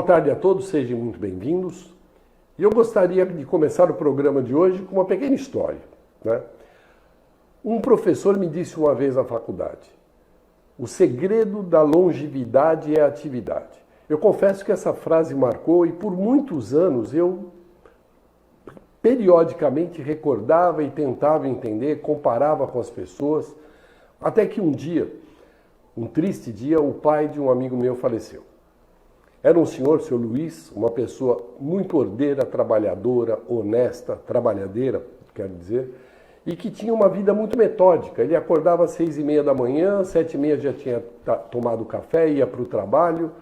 tarde a todos, sejam muito bem-vindos. E eu gostaria de começar o programa de hoje com uma pequena história, né? Um professor me disse uma vez na faculdade: o segredo da longevidade é a atividade. Eu confesso que essa frase marcou e por muitos anos eu periodicamente recordava e tentava entender, comparava com as pessoas, até que um dia, um triste dia, o pai de um amigo meu faleceu. Era um senhor, seu Luiz, uma pessoa muito ordeira, trabalhadora, honesta, trabalhadeira, quero dizer, e que tinha uma vida muito metódica. Ele acordava às 6h30 da manhã, 7h30 já tinha tomado café, ia para o trabalho,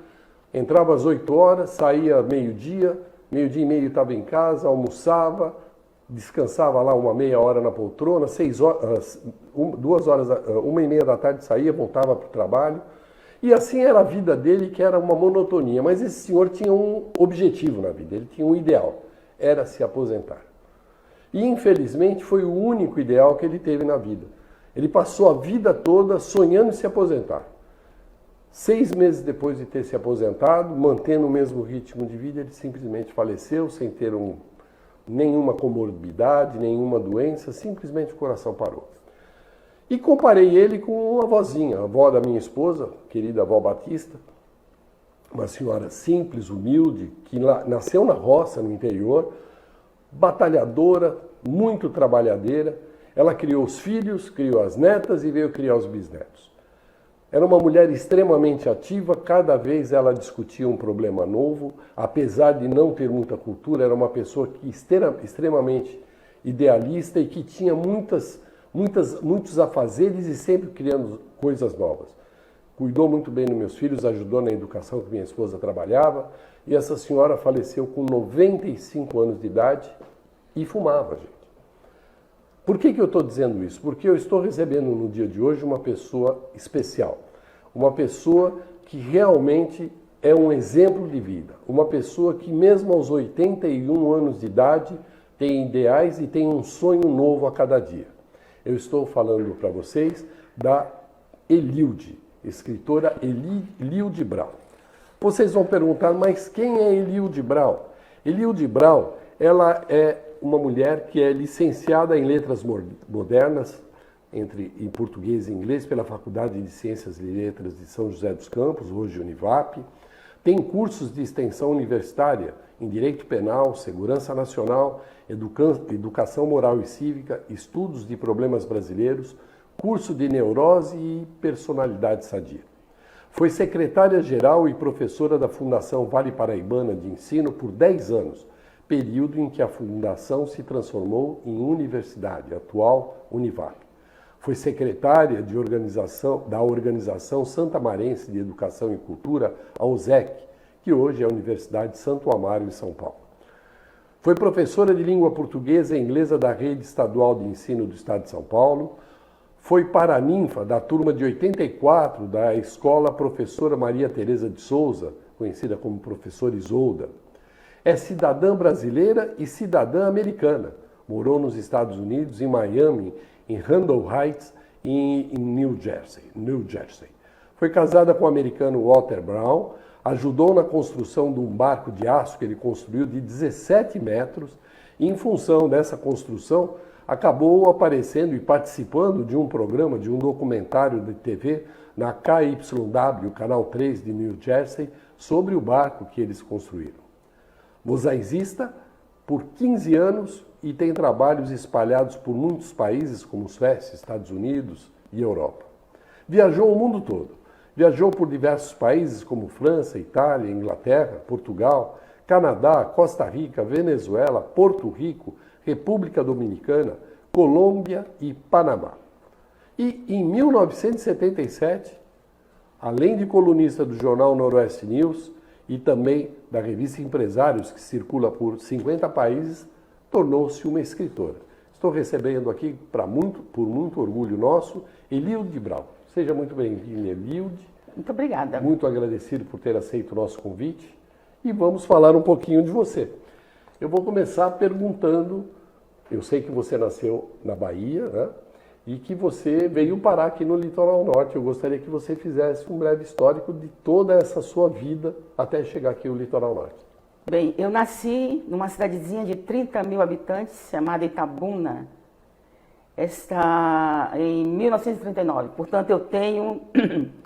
entrava às 8 horas, saía meio-dia, meio-dia e meio estava em casa, almoçava, descansava lá uma meia hora na poltrona, 1h30 da tarde saía, voltava para o trabalho. E assim era a vida dele, que era uma monotonia. Mas esse senhor tinha um objetivo na vida, ele tinha um ideal, era se aposentar. E infelizmente foi o único ideal que ele teve na vida. Ele passou a vida toda sonhando em se aposentar. 6 meses depois de ter se aposentado, mantendo o mesmo ritmo de vida, ele simplesmente faleceu sem ter nenhuma comorbidade, nenhuma doença, simplesmente o coração parou. E comparei ele com uma avózinha, a avó da minha esposa, querida avó Batista, uma senhora simples, humilde, que nasceu na roça, no interior, batalhadora, muito trabalhadeira. Ela criou os filhos, criou as netas e veio criar os bisnetos. Era uma mulher extremamente ativa, cada vez ela discutia um problema novo, apesar de não ter muita cultura, era uma pessoa extremamente idealista e que tinha muitos afazeres e sempre criando coisas novas. Cuidou muito bem dos meus filhos, ajudou na educação que minha esposa trabalhava, e essa senhora faleceu com 95 anos de idade e fumava, gente. Por que eu estou dizendo isso? Porque eu estou recebendo no dia de hoje uma pessoa especial, uma pessoa que realmente é um exemplo de vida, uma pessoa que mesmo aos 81 anos de idade tem ideais e tem um sonho novo a cada dia. Eu estou falando para vocês da Eliude, escritora Eliude Brown. Vocês vão perguntar, mas quem é Eliude Brown? Eliude Brown, ela é uma mulher que é licenciada em Letras Modernas, em português e inglês, pela Faculdade de Ciências e Letras de São José dos Campos, hoje Univap. Tem cursos de extensão universitária em Direito Penal, Segurança Nacional, Educação Moral e Cívica, Estudos de Problemas Brasileiros, curso de Neurose e Personalidade Sadia. Foi secretária-geral e professora da Fundação Vale Paraibana de Ensino por 10 anos, período em que a fundação se transformou em universidade, atual Univap. Foi secretária da Organização Santamarense de Educação e Cultura, a USEC, que hoje é a Universidade de Santo Amaro, em São Paulo. Foi professora de língua portuguesa e inglesa da Rede Estadual de Ensino do Estado de São Paulo. Foi paraninfa da turma de 84 da Escola Professora Maria Tereza de Souza, conhecida como Professora Isolda. É cidadã brasileira e cidadã americana. Morou nos Estados Unidos, em Miami, em Randall Heights e em New Jersey. Foi casada com o americano Walter Brown, ajudou na construção de um barco de aço que ele construiu de 17 metros e, em função dessa construção, acabou aparecendo e participando de um programa, de um documentário de TV na KYW, Canal 3 de New Jersey, sobre o barco que eles construíram. Mosaicista por 15 anos e tem trabalhos espalhados por muitos países como Suécia, Estados Unidos e Europa. Viajou o mundo todo. Viajou por diversos países como França, Itália, Inglaterra, Portugal, Canadá, Costa Rica, Venezuela, Porto Rico, República Dominicana, Colômbia e Panamá. E em 1977, além de colunista do jornal Noroeste News e também da revista Empresários, que circula por 50 países, tornou-se uma escritora. Estou recebendo aqui, por muito orgulho nosso, Eliude Brown. Seja muito bem-vinda, Eliude. Muito obrigada. Muito agradecido por ter aceito o nosso convite. E vamos falar um pouquinho de você. Eu vou começar perguntando, eu sei que você nasceu na Bahia, né? e que você veio parar aqui no Litoral Norte. Eu gostaria que você fizesse um breve histórico de toda essa sua vida até chegar aqui no Litoral Norte. Bem, eu nasci numa cidadezinha de 30 mil habitantes, chamada Itabuna, em 1939. Portanto, eu tenho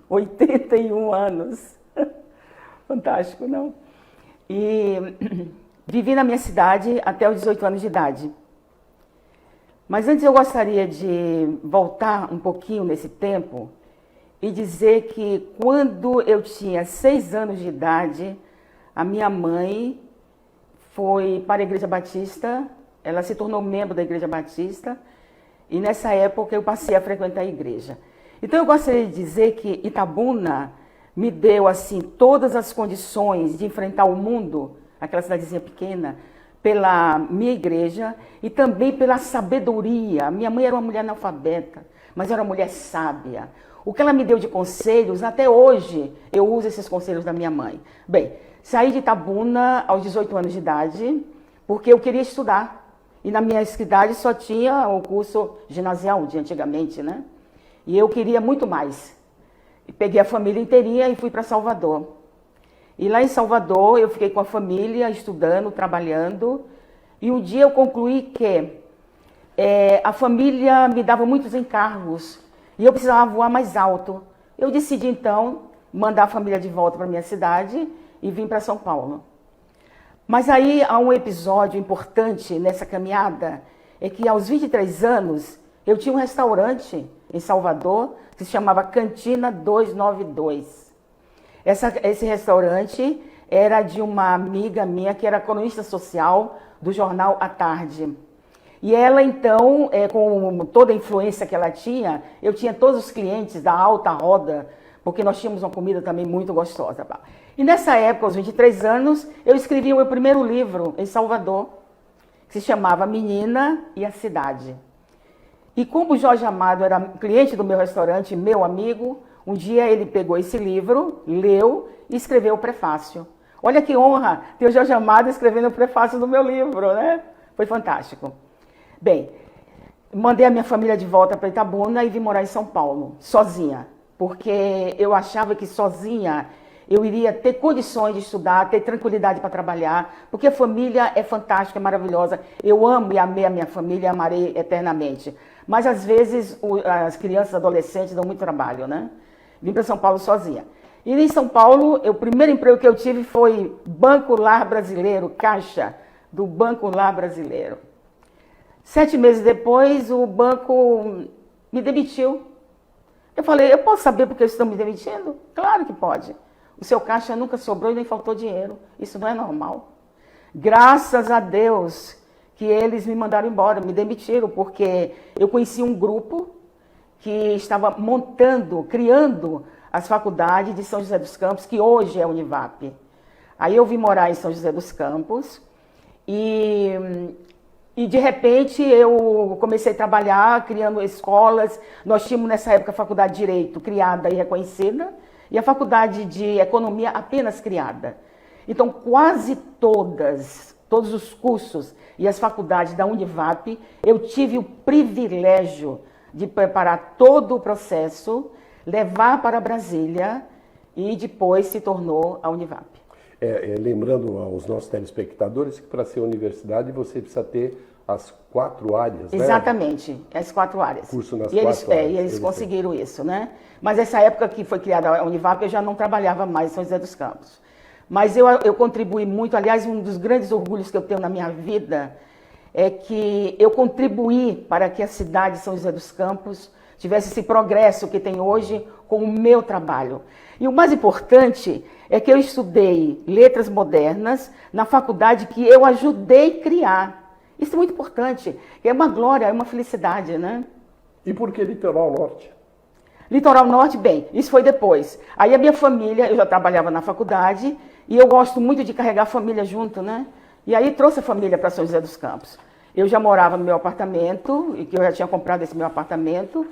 81 anos. Fantástico, não? E vivi na minha cidade até os 18 anos de idade. Mas antes eu gostaria de voltar um pouquinho nesse tempo e dizer que quando eu tinha 6 anos de idade, a minha mãe foi para a Igreja Batista, ela se tornou membro da Igreja Batista, e nessa época eu passei a frequentar a igreja. Então eu gostaria de dizer que Itabuna me deu assim todas as condições de enfrentar o mundo, aquela cidadezinha pequena, pela minha igreja e também pela sabedoria. Minha mãe era uma mulher analfabeta, mas era uma mulher sábia. O que ela me deu de conselhos, até hoje eu uso esses conselhos da minha mãe. Bem, saí de Itabuna aos 18 anos de idade, porque eu queria estudar. E na minha cidade só tinha o curso ginasial de antigamente, né? E eu queria muito mais. E peguei a família inteirinha e fui para Salvador. E lá em Salvador eu fiquei com a família, estudando, trabalhando. E um dia eu concluí que a família me dava muitos encargos e eu precisava voar mais alto. Eu decidi então mandar a família de volta para minha cidade e vim para São Paulo. Mas aí há um episódio importante nessa caminhada, é que aos 23 anos eu tinha um restaurante em Salvador que se chamava Cantina 292. Esse restaurante era de uma amiga minha que era cronista social do jornal À Tarde. E ela então, com toda a influência que ela tinha, eu tinha todos os clientes da alta roda, porque nós tínhamos uma comida também muito gostosa. E nessa época, aos 23 anos, eu escrevi o meu primeiro livro em Salvador, que se chamava Menina e a Cidade. E como o Jorge Amado era cliente do meu restaurante, meu amigo, um dia ele pegou esse livro, leu e escreveu o prefácio. Olha que honra ter o Jorge Amado escrevendo o prefácio do meu livro, né? Foi fantástico. Bem, mandei a minha família de volta para Itabuna e vim morar em São Paulo, sozinha. Porque eu achava que sozinha eu iria ter condições de estudar, ter tranquilidade para trabalhar, porque a família é fantástica, é maravilhosa. Eu amo e amei a minha família e amarei eternamente. Mas às vezes as crianças e adolescentes dão muito trabalho, né? Vim para São Paulo sozinha. E em São Paulo, o primeiro emprego que eu tive foi Banco Lar Brasileiro, caixa do Banco Lar Brasileiro. 7 meses depois, o banco me demitiu. Eu falei, eu posso saber por que estão me demitindo? Claro que pode. O seu caixa nunca sobrou e nem faltou dinheiro. Isso não é normal. Graças a Deus que eles me mandaram embora, me demitiram, porque eu conheci um grupo que estava criando as faculdades de São José dos Campos, que hoje é a Univap. Aí eu vim morar em São José dos Campos e de repente eu comecei a trabalhar, criando escolas. Nós tínhamos nessa época a Faculdade de Direito criada e reconhecida, e a Faculdade de Economia apenas criada. Então quase todos os cursos e as faculdades da Univap, eu tive o privilégio de preparar todo o processo, levar para Brasília e depois se tornou a Univap. Lembrando aos nossos telespectadores que para ser universidade você precisa ter as 4 áreas, né? Exatamente, as 4 áreas. Curso nas e eles, 4 áreas. E eles conseguiram isso, né? Mas essa época que foi criada a Univap, eu já não trabalhava mais em São José dos Campos. Mas eu contribuí muito, aliás, um dos grandes orgulhos que eu tenho na minha vida é que eu contribuí para que a cidade de São José dos Campos tivesse esse progresso que tem hoje com o meu trabalho. E o mais importante é que eu estudei letras modernas na faculdade que eu ajudei a criar. Isso é muito importante, é uma glória, é uma felicidade, né? E por que Litoral Norte? Litoral Norte, bem, isso foi depois. Aí a minha família, eu já trabalhava na faculdade, e eu gosto muito de carregar a família junto, né? E aí trouxe a família para São José dos Campos. Eu já morava no meu apartamento, e que eu já tinha comprado esse meu apartamento,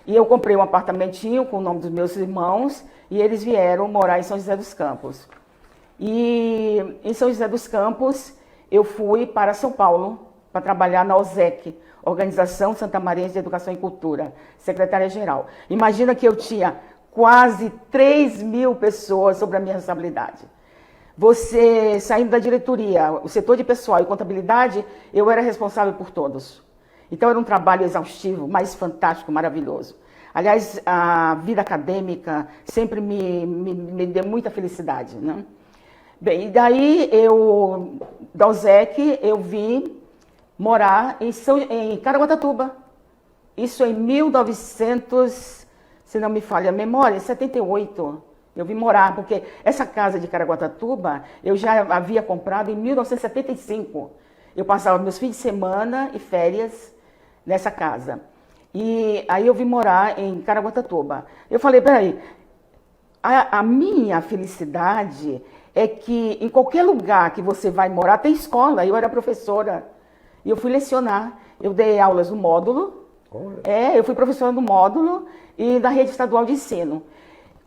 e eu comprei um apartamentinho com o nome dos meus irmãos, e eles vieram morar em São José dos Campos. E em São José dos Campos, eu fui para São Paulo, para trabalhar na OSEC, Organização Santamarense de Educação e Cultura, secretária-geral. Imagina que eu tinha quase 3.000 pessoas sob a minha responsabilidade. Você, saindo da diretoria, o setor de pessoal e contabilidade, eu era responsável por todos. Então era um trabalho exaustivo, mas fantástico, maravilhoso. Aliás, a vida acadêmica sempre me deu muita felicidade, né? Bem, e daí da USEC, eu vim morar em Caraguatatuba. Isso em 1900, se não me falha a memória, 78. Eu vim morar, porque essa casa de Caraguatatuba eu já havia comprado em 1975. Eu passava meus fins de semana e férias nessa casa. E aí eu vim morar em Caraguatatuba. Eu falei, peraí, a minha felicidade é que em qualquer lugar que você vai morar tem escola. Eu era professora e eu fui lecionar. Eu dei aulas no módulo, eu fui professora no módulo e da rede estadual de ensino.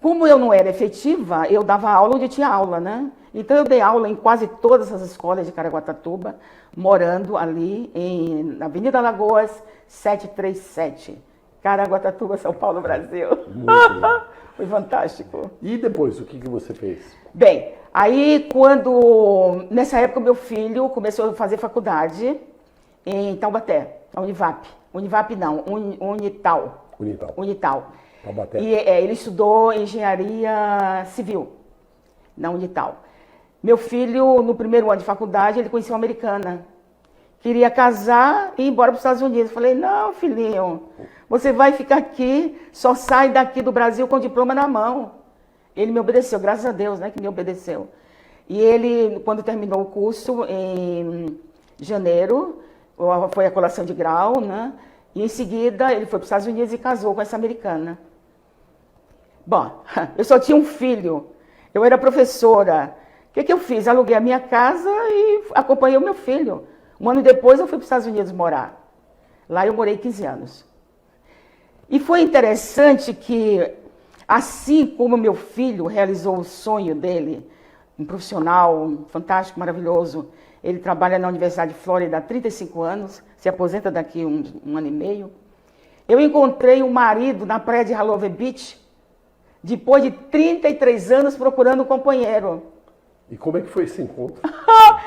Como eu não era efetiva, eu dava aula onde tinha aula, né? Então eu dei aula em quase todas as escolas de Caraguatatuba, morando ali na Avenida Alagoas, 737. Caraguatatuba, São Paulo, Brasil. Foi fantástico. E depois, o que você fez? Bem, aí nessa época meu filho começou a fazer faculdade em Taubaté, a Univap. Univap não, Unital. Taubaté. E ele estudou engenharia civil na Unital. Meu filho, no primeiro ano de faculdade, ele conheceu uma americana. Queria casar e ir embora para os Estados Unidos. Falei, não, filhinho, você vai ficar aqui, só sai daqui do Brasil com o diploma na mão. Ele me obedeceu, graças a Deus, né, que me obedeceu. E ele, quando terminou o curso, em janeiro, foi a colação de grau, né? E em seguida ele foi para os Estados Unidos e casou com essa americana. Bom, eu só tinha um filho, eu era professora. O que eu fiz? Aluguei a minha casa e acompanhei o meu filho. Um ano depois eu fui para os Estados Unidos morar. Lá eu morei 15 anos. E foi interessante que, assim como meu filho realizou o sonho dele, um profissional fantástico, maravilhoso, ele trabalha na Universidade de Flórida há 35 anos, se aposenta daqui um ano e meio. Eu encontrei um marido na praia de Halloween Beach, depois de 33 anos procurando um companheiro. E como é que foi esse encontro?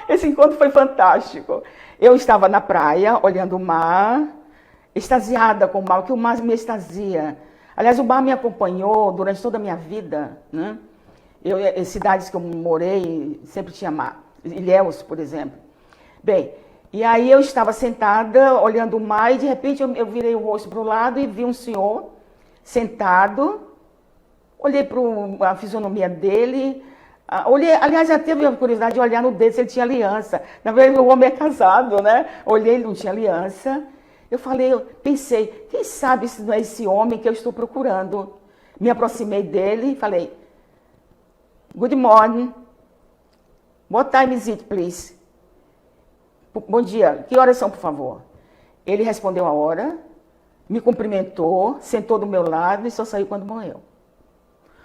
Esse encontro foi fantástico. Eu estava na praia, olhando o mar, extasiada com o mar, que o mar me extasia. Aliás, o mar me acompanhou durante toda a minha vida, né? Em cidades que eu morei, sempre tinha mar. Ilhéus, por exemplo. Bem, e aí eu estava sentada, olhando o mar, e de repente eu virei o rosto para o lado e vi um senhor sentado. Olhei para a fisionomia dele, aliás, já teve a curiosidade de olhar no dedo se ele tinha aliança. Na verdade, o homem é casado, né? Olhei, ele não tinha aliança. Eu pensei, quem sabe se não é esse homem que eu estou procurando? Me aproximei dele e falei, good morning. What time is it, please? Bom dia, que horas são, por favor? Ele respondeu a hora, me cumprimentou, sentou do meu lado e só saiu quando morreu.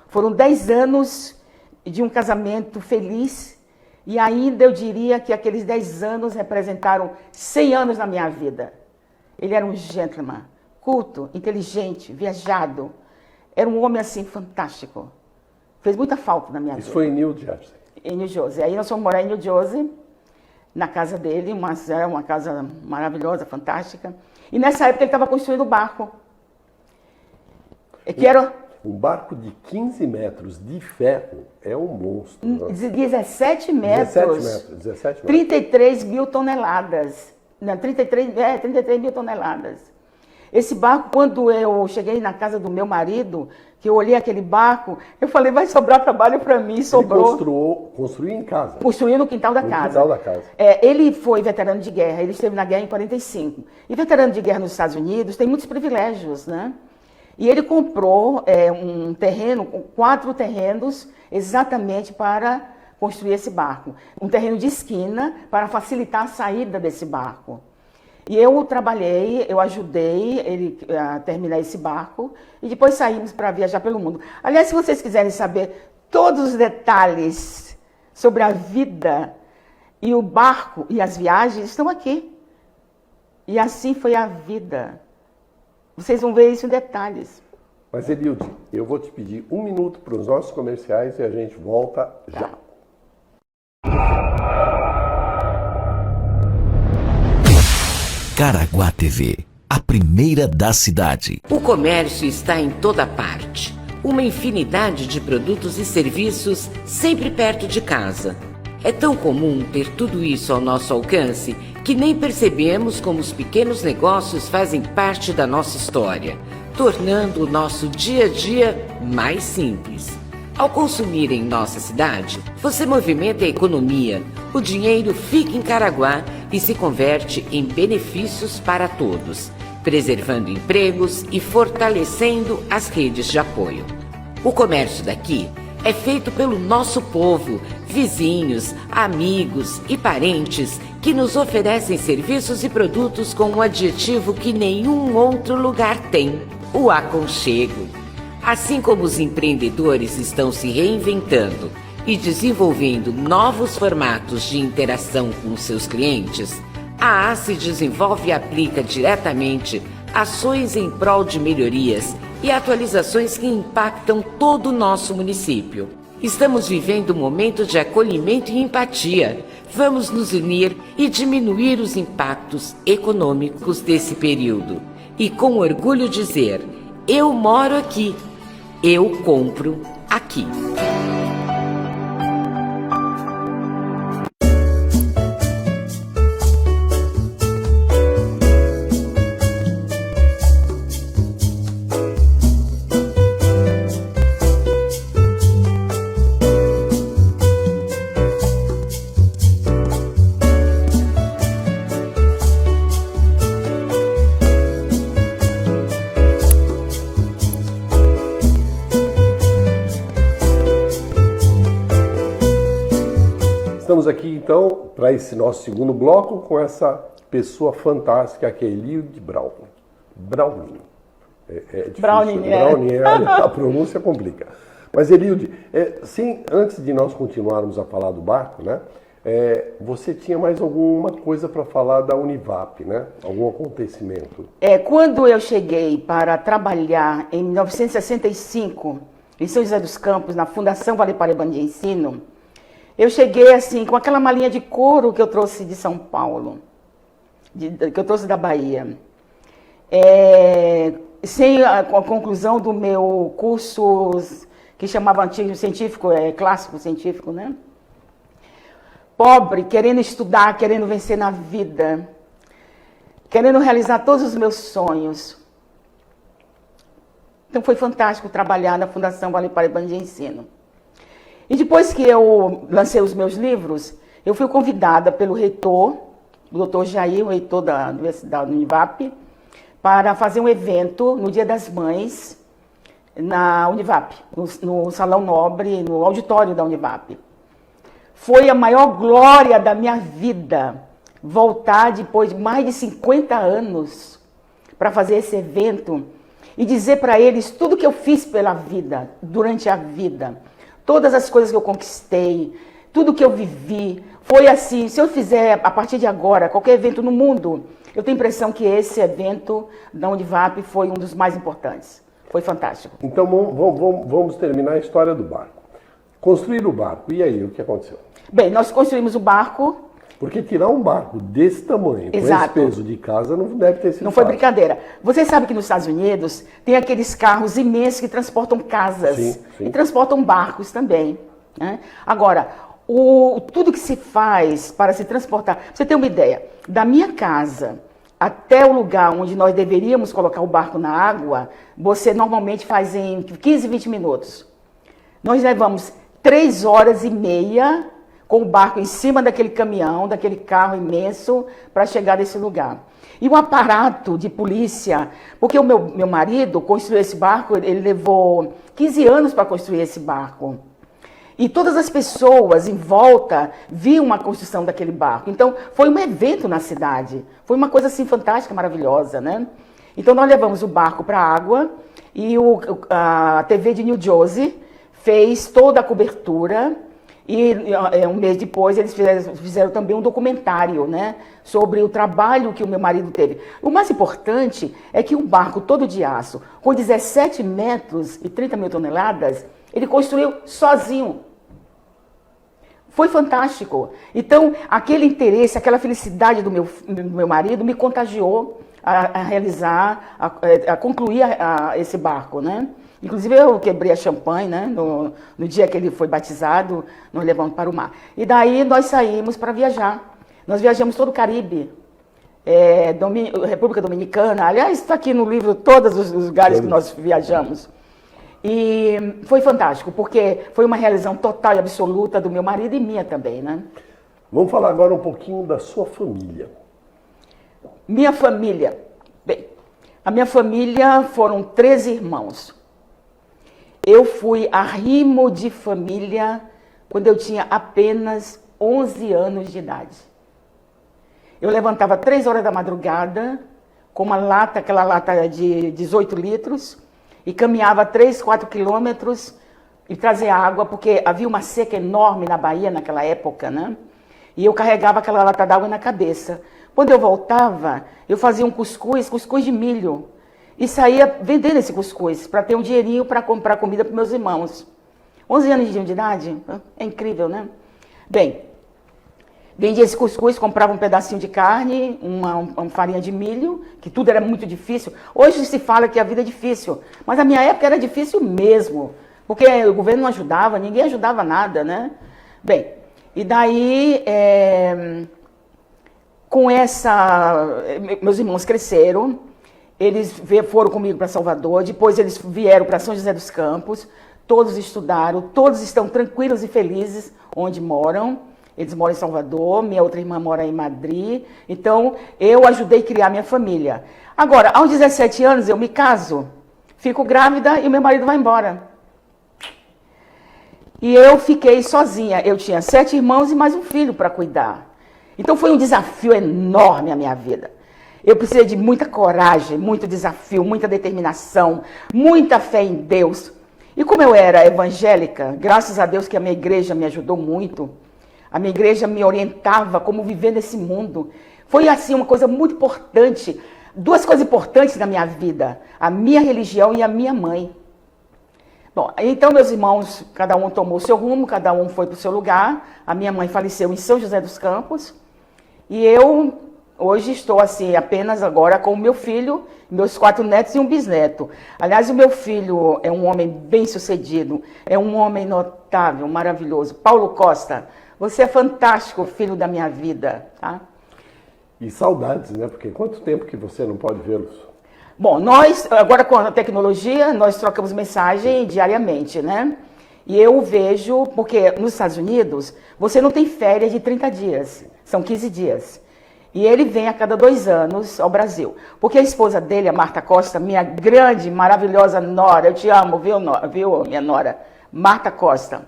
Foram 10 anos de um casamento feliz e ainda eu diria que aqueles 10 anos representaram 100 anos na minha vida. Ele era um gentleman, culto, inteligente, viajado. Era um homem assim fantástico. Fez muita falta na minha vida. Isso foi em New Jersey? Em New Jersey. Aí nós fomos morar em New Jersey, na casa dele, uma casa maravilhosa, fantástica. E nessa época ele estava construindo um barco. Que era... Um barco de 15 metros de ferro é um monstro. 17 metros. 17 metros. 33 mil toneladas. Não, 33 mil toneladas. Esse barco, quando eu cheguei na casa do meu marido, que eu olhei aquele barco, eu falei, vai sobrar trabalho para mim, sobrou. Ele construiu em casa? Construiu no quintal da casa. No quintal da casa. Ele foi veterano de guerra, ele esteve na guerra em 45. E veterano de guerra nos Estados Unidos tem muitos privilégios, né? E ele comprou um terreno, 4 terrenos, exatamente para construir esse barco. Um terreno de esquina para facilitar a saída desse barco. E eu trabalhei, eu ajudei ele a terminar esse barco e depois saímos para viajar pelo mundo. Aliás, se vocês quiserem saber todos os detalhes sobre a vida e o barco e as viagens, estão aqui. E assim foi a vida. Vocês vão ver isso em detalhes. Mas, Elilde, eu vou te pedir 1 minuto para os nossos comerciais e a gente volta já. Caraguá TV, a primeira da cidade. O comércio está em toda parte. Uma infinidade de produtos e serviços sempre perto de casa. É tão comum ter tudo isso ao nosso alcance que nem percebemos como os pequenos negócios fazem parte da nossa história, tornando o nosso dia a dia mais simples. Ao consumir em nossa cidade, você movimenta a economia, o dinheiro fica em Caraguá e se converte em benefícios para todos, preservando empregos e fortalecendo as redes de apoio. O comércio daqui é feito pelo nosso povo, vizinhos, amigos e parentes que nos oferecem serviços e produtos com um adjetivo que nenhum outro lugar tem: o aconchego. Assim como os empreendedores estão se reinventando e desenvolvendo novos formatos de interação com seus clientes, a ACE desenvolve e aplica diretamente ações em prol de melhorias e atualizações que impactam todo o nosso município. Estamos vivendo um momento de acolhimento e empatia. Vamos nos unir e diminuir os impactos econômicos desse período. E com orgulho dizer: eu moro aqui, eu compro aqui. Estamos aqui então para esse nosso segundo bloco com essa pessoa fantástica que é Elilde Browning. É difícil. Browning, a pronúncia complica. Mas Elilde, sim, antes de nós continuarmos a falar do barco, né? Você tinha mais alguma coisa para falar da Univap, né? Algum acontecimento? Quando eu cheguei para trabalhar em 1965 em São José dos Campos, na Fundação Vale Paraibano de Ensino, eu cheguei assim, com aquela malinha de couro que eu trouxe de São Paulo, que eu trouxe da Bahia. Sem a conclusão do meu curso, que chamava antigo científico, clássico científico, né? Pobre, querendo estudar, querendo vencer na vida, querendo realizar todos os meus sonhos. Então foi fantástico trabalhar na Fundação Vale Paraibano de Ensino. E depois que eu lancei os meus livros, eu fui convidada pelo reitor, o Dr. Jair, o reitor da Universidade Univap, para fazer um evento no Dia das Mães na Univap, no Salão Nobre, no auditório da Univap. Foi a maior glória da minha vida voltar depois de mais de 50 anos para fazer esse evento e dizer para eles tudo que eu fiz pela vida, durante a vida. Todas as coisas que eu conquistei, tudo que eu vivi, foi assim. Se eu fizer, a partir de agora, qualquer evento no mundo, eu tenho a impressão que esse evento da Univap foi um dos mais importantes. Foi fantástico. Então, vamos terminar a história do barco. Construir o barco, e aí, o que aconteceu? Bem, nós construímos o barco. Porque tirar um barco desse tamanho, com esse peso de casa, não deve ter sido Não foi fácil. brincadeira. Você sabe que nos Estados Unidos tem aqueles carros imensos que transportam casas. Sim. E transportam barcos também, né? Agora, tudo que se faz para se transportar... Pra você ter uma ideia, da minha casa até o lugar onde nós deveríamos colocar o barco na água, você normalmente faz em 15, 20 minutos. Nós levamos 3 horas e meia com o barco em cima daquele caminhão, daquele carro imenso, para chegar nesse lugar. E um aparato de polícia, porque o meu marido construiu esse barco, ele levou 15 anos para construir esse barco. E todas as pessoas em volta viam a construção daquele barco. Então, foi um evento na cidade. Foi uma coisa assim fantástica, maravilhosa, né? Então, nós levamos o barco para a água e a TV de New Jersey fez toda a cobertura. E um mês depois eles fizeram também um documentário, né, sobre o trabalho que o meu marido teve. O mais importante é que um barco todo de aço, com 17 metros e 30 mil toneladas, ele construiu sozinho. Foi fantástico. Então, aquele interesse, aquela felicidade do meu marido me contagiou a realizar, a concluir esse barco, né? Inclusive, eu quebrei a champanhe, né? No dia que ele foi batizado, nós levamos para o mar. E daí, nós saímos para viajar. Nós viajamos todo o Caribe, República Dominicana. Aliás, está aqui no livro todos os lugares que nós viajamos. E foi fantástico, porque foi uma realização total e absoluta do meu marido e minha também, né? Vamos falar agora um pouquinho da sua família. Minha família. Bem, a minha família foram 13 irmãos. Eu fui arrimo de família quando eu tinha apenas 11 anos de idade. Eu levantava 3 horas da madrugada com uma lata, aquela lata de 18 litros, e caminhava 3, 4 quilômetros e trazia água, porque havia uma seca enorme na Bahia naquela época, né? E eu carregava aquela lata d'água na cabeça. Quando eu voltava, eu fazia um cuscuz de milho, e saía vendendo esse cuscuz para ter um dinheirinho para comprar comida para meus irmãos. 11 anos de idade, é incrível, né? Bem, vendia esse cuscuz, comprava um pedacinho de carne, uma farinha de milho, que tudo era muito difícil. Hoje se fala que a vida é difícil, mas na minha época era difícil mesmo, porque o governo não ajudava, ninguém ajudava nada, né? Bem, e daí, meus irmãos cresceram, eles foram comigo para Salvador, depois eles vieram para São José dos Campos, todos estudaram, todos estão tranquilos e felizes onde moram. Eles moram em Salvador, minha outra irmã mora em Madrid. Então, eu ajudei a criar minha família. Agora, aos 17 anos, eu me caso, fico grávida e meu marido vai embora. E eu fiquei sozinha. Eu tinha 7 irmãos e mais um filho para cuidar. Então, foi um desafio enorme a minha vida. Eu precisei de muita coragem, muito desafio, muita determinação, muita fé em Deus. E como eu era evangélica, graças a Deus que a minha igreja me ajudou muito, a minha igreja me orientava como viver nesse mundo. Foi, assim, uma coisa muito importante. 2 coisas importantes na minha vida. A minha religião e a minha mãe. Bom, então meus irmãos, cada um tomou o seu rumo, cada um foi para o seu lugar. A minha mãe faleceu em São José dos Campos. E eu, hoje, estou assim, apenas agora com o meu filho, meus 4 netos e um bisneto. Aliás, o meu filho é um homem bem-sucedido, é um homem notável, maravilhoso. Paulo Costa. Você é fantástico, filho da minha vida, tá? E saudades, né? Porque quanto tempo que você não pode vê-los? Bom, nós, agora com a tecnologia, nós trocamos mensagem diariamente, né? E eu vejo, porque nos Estados Unidos, você não tem férias de 30 dias, são 15 dias. E ele vem a cada 2 anos ao Brasil. Porque a esposa dele, a Marta Costa, minha grande, maravilhosa nora, eu te amo, viu minha nora? Marta Costa.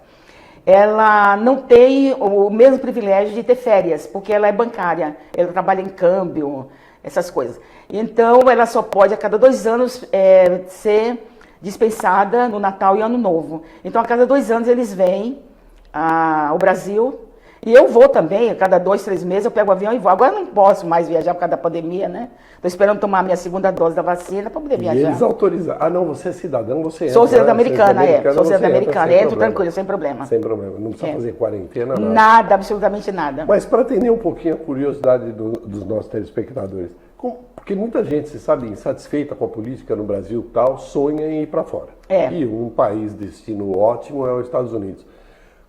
Ela não tem o mesmo privilégio de ter férias, porque ela é bancária, ela trabalha em câmbio, essas coisas. Então, ela só pode, a cada 2 anos, ser dispensada no Natal e Ano Novo. Então, a cada 2 anos, eles vêm ao Brasil. E eu vou também, a cada 2, 3 meses, eu pego o avião e vou. Agora eu não posso mais viajar por causa da pandemia, né? Estou esperando tomar a minha 2ª dose da vacina para poder viajar. E eles autorizaram. Ah, não, você é cidadão, você entra. Sou cidadã americana, Sou cidadã entra, americana, entro tranquilo, sem problema. Sem problema, não precisa fazer quarentena, nada. Nada, absolutamente nada. Mas para atender um pouquinho a curiosidade dos nossos telespectadores, porque muita gente, você sabe, insatisfeita com a política no Brasil e tal, sonha em ir para fora. E um país destino ótimo é os Estados Unidos.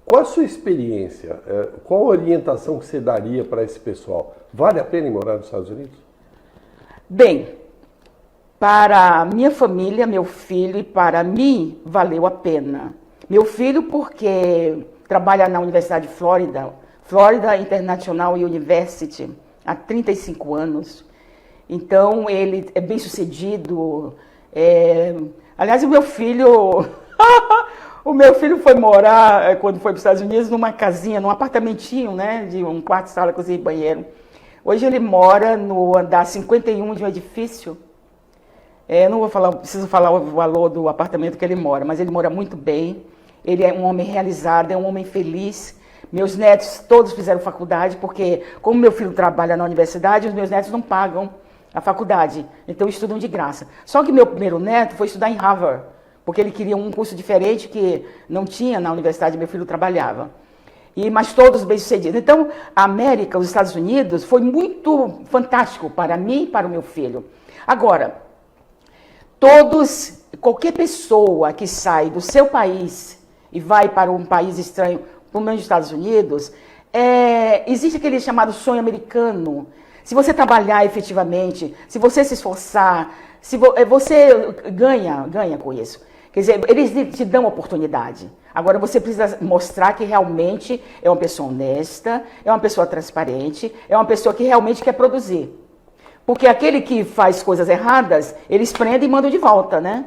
Qual a sua experiência? Qual a orientação que você daria para esse pessoal? Vale a pena ir morar nos Estados Unidos? Bem, para minha família, meu filho e para mim, valeu a pena. Meu filho porque trabalha na Universidade de Flórida, Florida International University, há 35 anos. Então, ele é bem sucedido. Aliás, o meu filho... O meu filho foi morar, quando foi para os Estados Unidos, numa casinha, num apartamentinho, né? De um quarto, sala, cozinha e banheiro. Hoje ele mora no andar 51 de um edifício. Não vou falar, preciso falar o valor do apartamento que ele mora, mas ele mora muito bem. Ele é um homem realizado, é um homem feliz. Meus netos todos fizeram faculdade, porque como meu filho trabalha na universidade, os meus netos não pagam a faculdade, então estudam de graça. Só que meu primeiro neto foi estudar em Harvard, porque ele queria um curso diferente que não tinha na universidade, meu filho trabalhava. Mas todos bem-sucedidos. Então, a América, os Estados Unidos, foi muito fantástico para mim e para o meu filho. Agora, qualquer pessoa que sai do seu país e vai para um país estranho, como os Estados Unidos, existe aquele chamado sonho americano. Se você trabalhar efetivamente, se você se esforçar, você ganha com isso. Quer dizer, eles te dão oportunidade. Agora você precisa mostrar que realmente é uma pessoa honesta, é uma pessoa transparente, é uma pessoa que realmente quer produzir. Porque aquele que faz coisas erradas, eles prendem e mandam de volta, né?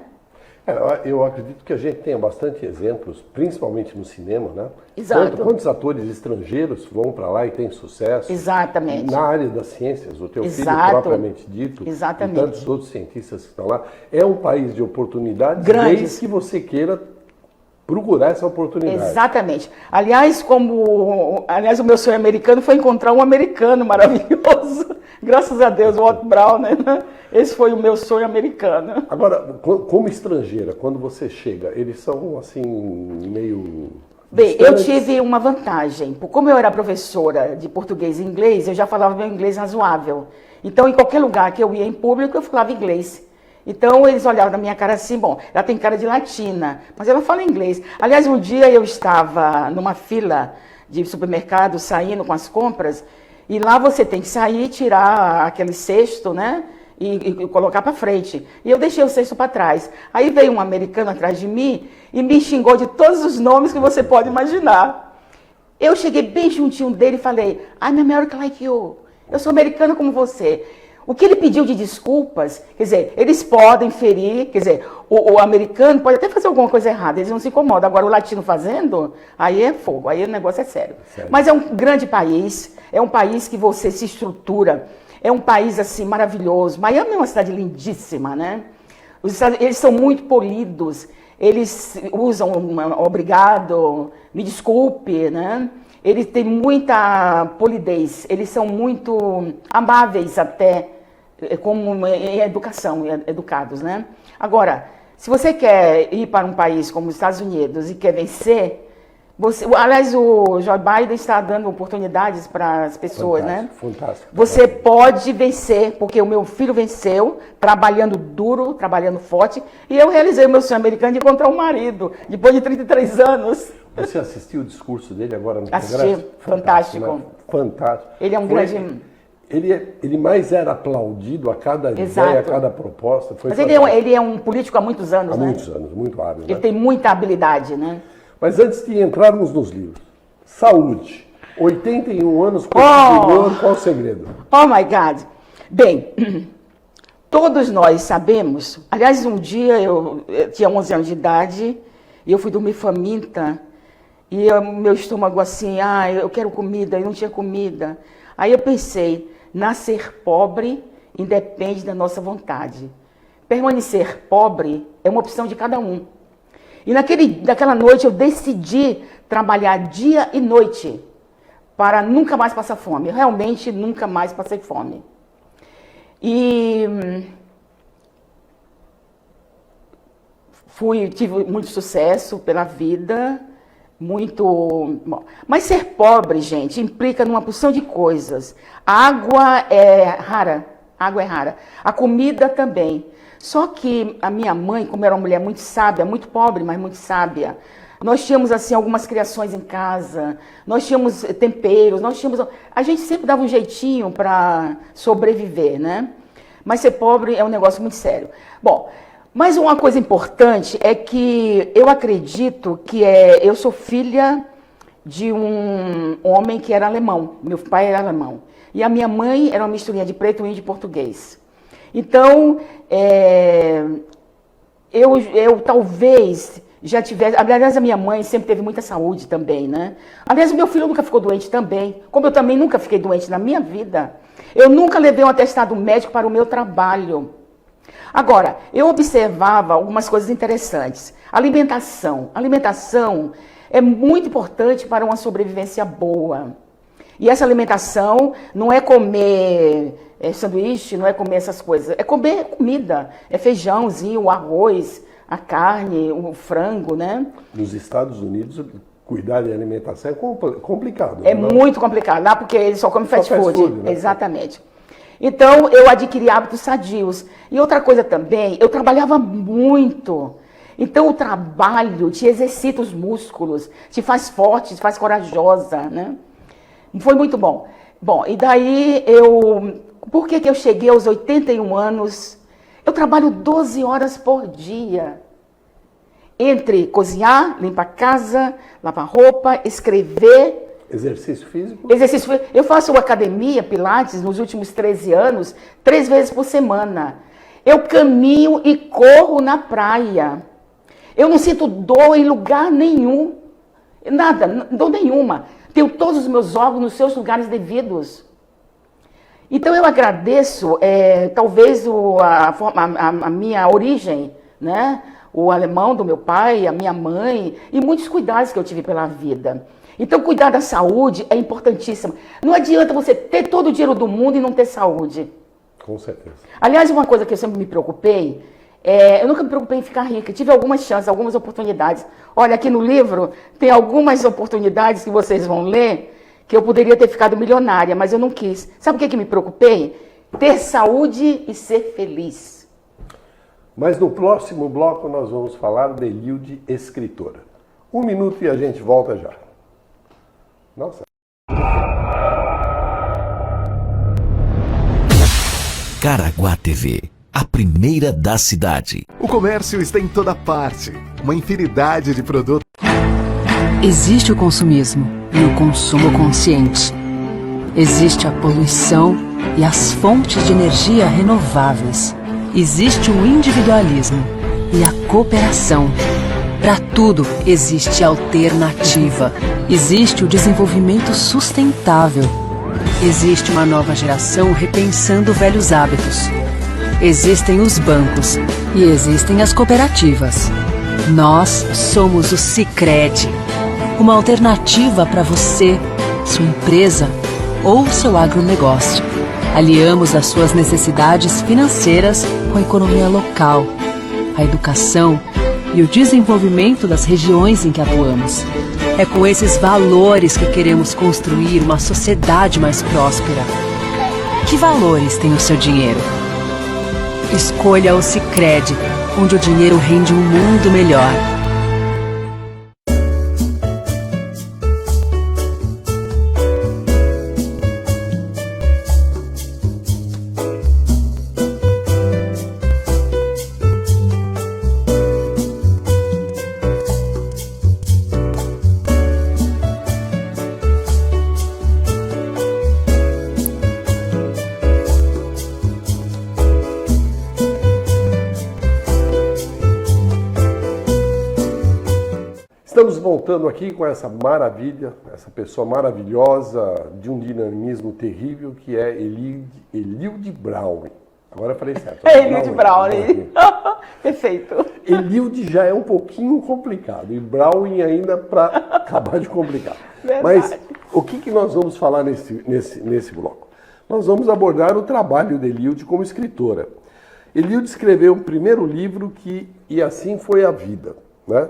Eu acredito que a gente tenha bastante exemplos, principalmente no cinema, né? Exato. Quantos atores estrangeiros vão para lá e têm sucesso? Exatamente. Na área das ciências, o teu Exato. filho propriamente dito, Exatamente. e tantos outros cientistas que estão lá. É um país de oportunidades, grandes, desde que você queira procurar essa oportunidade. Exatamente. Aliás, o meu sonho americano foi encontrar um americano maravilhoso. Graças a Deus, o Walt Brown, né? Esse foi o meu sonho americano. Agora, como estrangeira, quando você chega, eles são assim, meio... Bem, eu tive uma vantagem. Como eu era professora de português e inglês, eu já falava meu inglês razoável. Então, em qualquer lugar que eu ia em público, eu falava inglês. Então, eles olhavam na minha cara assim, bom, ela tem cara de latina, mas ela fala inglês. Aliás, um dia eu estava numa fila de supermercado, saindo com as compras, e lá você tem que sair, tirar aquele cesto, né, e colocar para frente. E eu deixei o cesto para trás. Aí veio um americano atrás de mim e me xingou de todos os nomes que você pode imaginar. Eu cheguei bem juntinho dele e falei, I'm American like you. Eu sou americana como você. O que ele pediu de desculpas, quer dizer, eles podem ferir, quer dizer, o americano pode até fazer alguma coisa errada, eles não se incomodam. Agora, o latino fazendo, aí é fogo, aí o negócio é sério. Mas é um grande país, é um país que você se estrutura, é um país, assim, maravilhoso. Miami é uma cidade lindíssima, né? Eles são muito polidos, eles usam obrigado, me desculpe, né? Eles têm muita polidez, eles são muito amáveis até, como em educação, educados, né? Agora, se você quer ir para um país como os Estados Unidos e quer vencer, aliás, o Joe Biden está dando oportunidades para as pessoas, fantástico, né? Fantástico. Você pode vencer, porque o meu filho venceu, trabalhando duro, trabalhando forte, e eu realizei o meu sonho americano de encontrar um marido, depois de 33 anos. Você assistiu o discurso dele agora no Assisti, Congresso? Fantástico. Né? Fantástico. Ele é um grande... Ele mais era aplaudido a cada Exato. ideia, a cada proposta. Mas ele é um político há muitos anos, há né? muitos anos, muito hábil. Ele né? tem muita habilidade, né? Mas antes de entrarmos nos livros, saúde. 81 anos, qual o segredo? Oh my God! Bem, todos nós sabemos, aliás, um dia eu tinha 11 anos de idade e eu fui dormir faminta e meu estômago assim, eu quero comida, e não tinha comida. Aí eu pensei, nascer pobre independe da nossa vontade. Permanecer pobre é uma opção de cada um. E naquela noite eu decidi trabalhar dia e noite para nunca mais passar fome. Eu realmente nunca mais passei fome. E tive muito sucesso pela vida, muito... Bom, mas ser pobre, gente, implica numa porção de coisas. A água é rara, a comida também. Só que a minha mãe, como era uma mulher muito sábia, muito pobre, mas muito sábia, nós tínhamos assim algumas criações em casa, nós tínhamos temperos, a gente sempre dava um jeitinho para sobreviver, né? Mas ser pobre é um negócio muito sério. Bom, mas uma coisa importante é que eu acredito que eu sou filha de um homem que era alemão, meu pai era alemão, e a minha mãe era uma misturinha de preto, índio e português. Então, eu talvez já tivesse... Aliás, a minha mãe sempre teve muita saúde também, né? Aliás, o meu filho nunca ficou doente também, como eu também nunca fiquei doente na minha vida. Eu nunca levei um atestado médico para o meu trabalho. Agora, eu observava algumas coisas interessantes. Alimentação é muito importante para uma sobrevivência boa. E essa alimentação não é comer sanduíche, não é comer essas coisas, é comer comida, é feijãozinho, o arroz, a carne, o frango, né? Nos Estados Unidos, cuidar de alimentação é complicado. É não? muito complicado, lá porque eles só comem fast food. Né? Exatamente. Então, eu adquiri hábitos sadios. E outra coisa também, eu trabalhava muito. Então, o trabalho te exercita os músculos, te faz forte, te faz corajosa, né? Foi muito bom. Bom, e daí por que eu cheguei aos 81 anos? Eu trabalho 12 horas por dia. Entre cozinhar, limpar a casa, lavar roupa, escrever. Exercício físico? Exercício físico. Eu faço academia, pilates, nos últimos 13 anos, 3 vezes por semana. Eu caminho e corro na praia. Eu não sinto dor em lugar nenhum. Nada, dor nenhuma. Tenho todos os meus órgãos nos seus lugares devidos. Então eu agradeço, talvez a minha origem, né? O alemão do meu pai, a minha mãe e muitos cuidados que eu tive pela vida. Então cuidar da saúde é importantíssimo. Não adianta você ter todo o dinheiro do mundo e não ter saúde. Com certeza. Aliás, uma coisa que eu sempre me preocupei, eu nunca me preocupei em ficar rica. Tive algumas chances, algumas oportunidades. Olha, aqui no livro tem algumas oportunidades que vocês vão ler que eu poderia ter ficado milionária, mas eu não quis. Sabe o que me preocupei? Ter saúde e ser feliz. Mas no próximo bloco nós vamos falar de Eliude, escritora. 1 minuto e a gente volta já. Nossa. Caraguá TV, a primeira da cidade. O comércio está em toda parte. Uma infinidade de produtos. Existe o consumismo e o consumo consciente. Existe a poluição e as fontes de energia renováveis. Existe o individualismo e a cooperação. Para tudo existe alternativa. Existe o desenvolvimento sustentável. Existe uma nova geração repensando velhos hábitos. Existem os bancos e existem as cooperativas. Nós somos o Sicredi, uma alternativa para você, sua empresa ou seu agronegócio. Aliamos as suas necessidades financeiras com a economia local, a educação e o desenvolvimento das regiões em que atuamos. É com esses valores que queremos construir uma sociedade mais próspera. Que valores tem o seu dinheiro? Escolha o Sicredi, onde o dinheiro rende um mundo melhor. Estamos voltando aqui com essa maravilha, essa pessoa maravilhosa, de um dinamismo terrível, que é Eliude Braun. Agora eu falei certo. Eliude Braun. Perfeito. Eliude já é um pouquinho complicado, e Braun ainda para acabar de complicar. Verdade. Mas o que nós vamos falar nesse bloco? Nós vamos abordar o trabalho de Eliude como escritora. Eliude escreveu o primeiro livro E Assim Foi a Vida, né?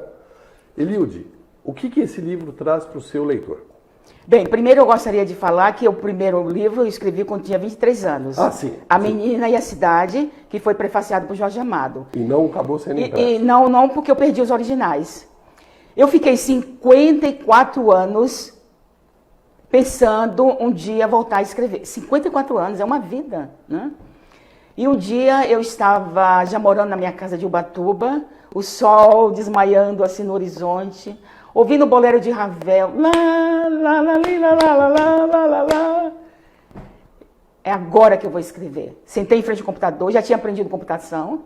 Eliude, o que esse livro traz para o seu leitor? Bem, primeiro eu gostaria de falar que o primeiro livro eu escrevi quando tinha 23 anos. Ah, sim. A Menina e a Cidade, que foi prefaciado por Jorge Amado. E não acabou sendo impresso. E não porque eu perdi os originais. Eu fiquei 54 anos pensando um dia voltar a escrever. 54 anos, é uma vida, né? E um dia eu estava já morando na minha casa de Ubatuba, o sol desmaiando assim no horizonte, ouvindo o bolero de Ravel. Lá, lá, lá, lá, lá, lá, lá, lá, lá. É agora que eu vou escrever. Sentei em frente ao computador, já tinha aprendido computação,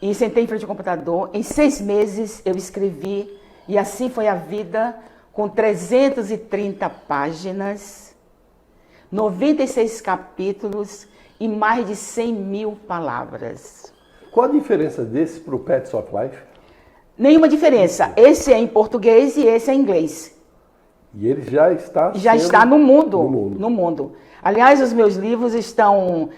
e sentei em frente ao computador. Em 6 meses eu escrevi, E Assim Foi a Vida, com 330 páginas, 96 capítulos e mais de 100 mil palavras. Qual a diferença desse para o Pets of Life? Nenhuma diferença. Esse é em português e esse é em inglês. E ele já está No mundo. Aliás, os meus livros estão...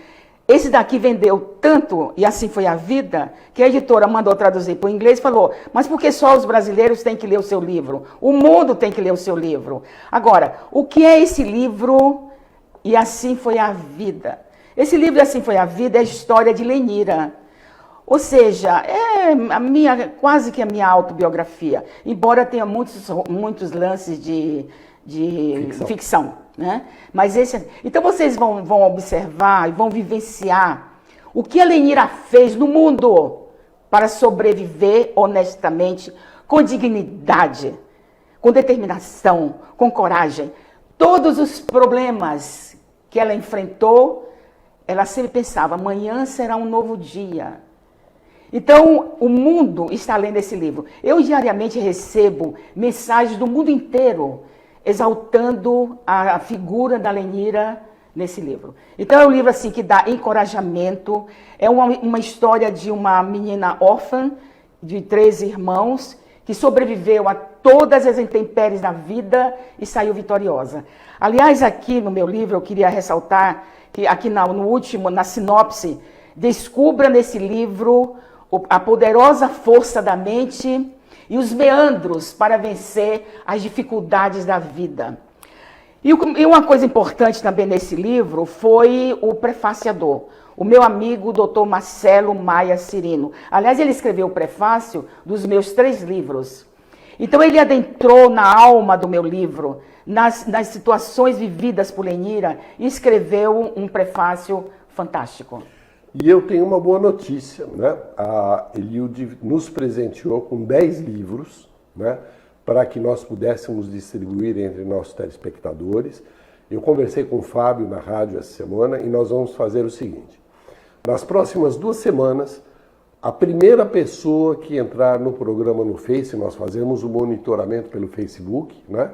Esse daqui vendeu tanto, e assim foi a vida, que a editora mandou traduzir para o inglês e falou, mas por que só os brasileiros têm que ler o seu livro? O mundo tem que ler o seu livro. Agora, o que é esse livro E Assim Foi a Vida? Esse livro E Assim Foi a Vida é a história de Lenira. Ou seja, é quase que a minha autobiografia, embora tenha muitos lances de ficção. Né? Mas então vocês vão observar e vão vivenciar o que a Lenira fez no mundo para sobreviver honestamente, com dignidade, com determinação, com coragem. Todos os problemas que ela enfrentou, ela sempre pensava, amanhã será um novo dia. Então, o mundo está lendo esse livro. Eu diariamente recebo mensagens do mundo inteiro exaltando a figura da Lenira nesse livro. Então é um livro assim que dá encorajamento, é uma história de uma menina órfã, de 3 irmãos, que sobreviveu a todas as intempéries da vida e saiu vitoriosa. Aliás, aqui no meu livro eu queria ressaltar que aqui no último, na sinopse, descubra nesse livro a poderosa força da mente e os meandros para vencer as dificuldades da vida. E uma coisa importante também nesse livro foi o prefaciador, o meu amigo Dr. Marcelo Maia Cirino. Aliás, ele escreveu o prefácio dos meus 3 livros. Então ele adentrou na alma do meu livro, nas situações vividas por Lenira, e escreveu um prefácio fantástico. E eu tenho uma boa notícia, né? A Eliud nos presenteou com 10 livros, né? Para que nós pudéssemos distribuir entre nossos telespectadores. Eu conversei com o Fábio na rádio essa semana e nós vamos fazer o seguinte. Nas próximas 2 semanas, a primeira pessoa que entrar no programa no Face, nós fazemos o monitoramento pelo Facebook, né?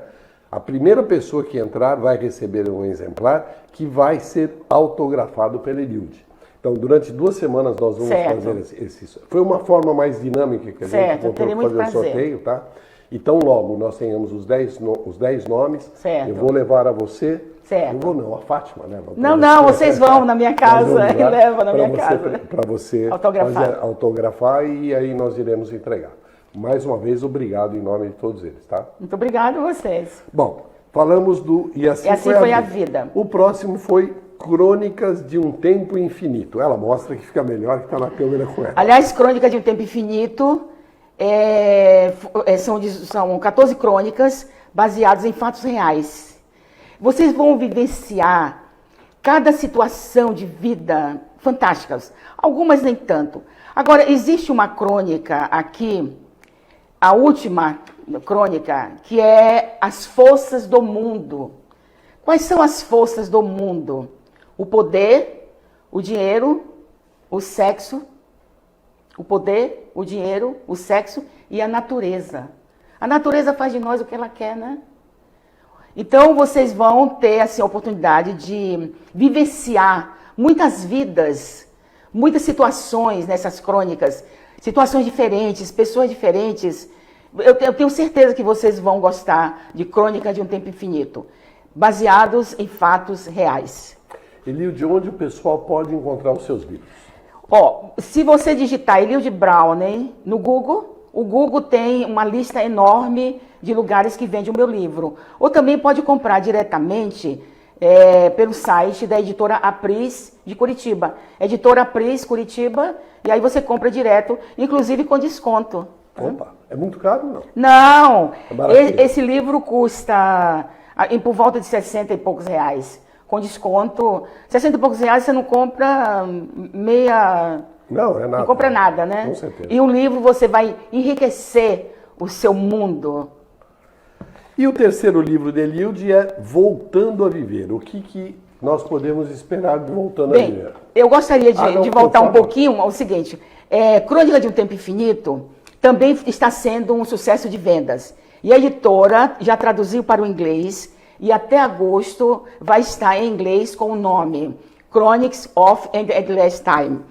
A primeira pessoa que entrar vai receber um exemplar que vai ser autografado pela Eliud. Então, durante 2 semanas nós vamos fazer esse... Foi uma forma mais dinâmica que a gente encontrou para fazer o sorteio, tá? Então, logo nós tenhamos os 10 nomes, eu vou levar a você... Certo. Eu vou não, a Fátima, né? Não, vocês vão na minha casa e levam na minha casa. Para você autografar e aí nós iremos entregar. Mais uma vez, obrigado em nome de todos eles, tá? Muito obrigado a vocês. Bom, falamos do E Assim Foi a Vida. O próximo foi Crônicas de um Tempo Infinito. Ela mostra que fica melhor que está na câmera com ela. Aliás, Crônicas de um Tempo Infinito são 14 crônicas baseadas em fatos reais. Vocês vão vivenciar cada situação de vida fantásticas, algumas nem tanto. Agora, existe uma crônica aqui, a última crônica, que é as forças do mundo. Quais são as forças do mundo? O poder, o dinheiro, o sexo, o poder, o dinheiro, o sexo e a natureza. A natureza faz de nós o que ela quer, né? Então, vocês vão ter assim, a oportunidade de vivenciar muitas vidas, muitas situações nessas crônicas, situações diferentes, pessoas diferentes. Eu tenho certeza que vocês vão gostar de Crônica de um Tempo Infinito, baseados em fatos reais. Eliud, onde o pessoal pode encontrar os seus livros? Se você digitar Eliud Browning no Google, o Google tem uma lista enorme de lugares que vende o meu livro. Ou também pode comprar diretamente pelo site da editora Apris de Curitiba. Editora Apris Curitiba, e aí você compra direto, inclusive com desconto. Opa, é muito caro, não? Não, esse livro custa por volta de 60 e poucos reais. Com desconto, 60 e poucos reais você não compra meia... Não, é nada. Não compra nada, né? Com certeza. E um livro você vai enriquecer o seu mundo. E o terceiro livro de Eliud é Voltando a Viver. O que nós podemos esperar de Voltando a Viver? Eu gostaria de voltar um pouquinho ao seguinte. Crônica de um Tempo Infinito também está sendo um sucesso de vendas. E a editora já traduziu para o inglês e até agosto vai estar em inglês com o nome Chronics of an Endless Time.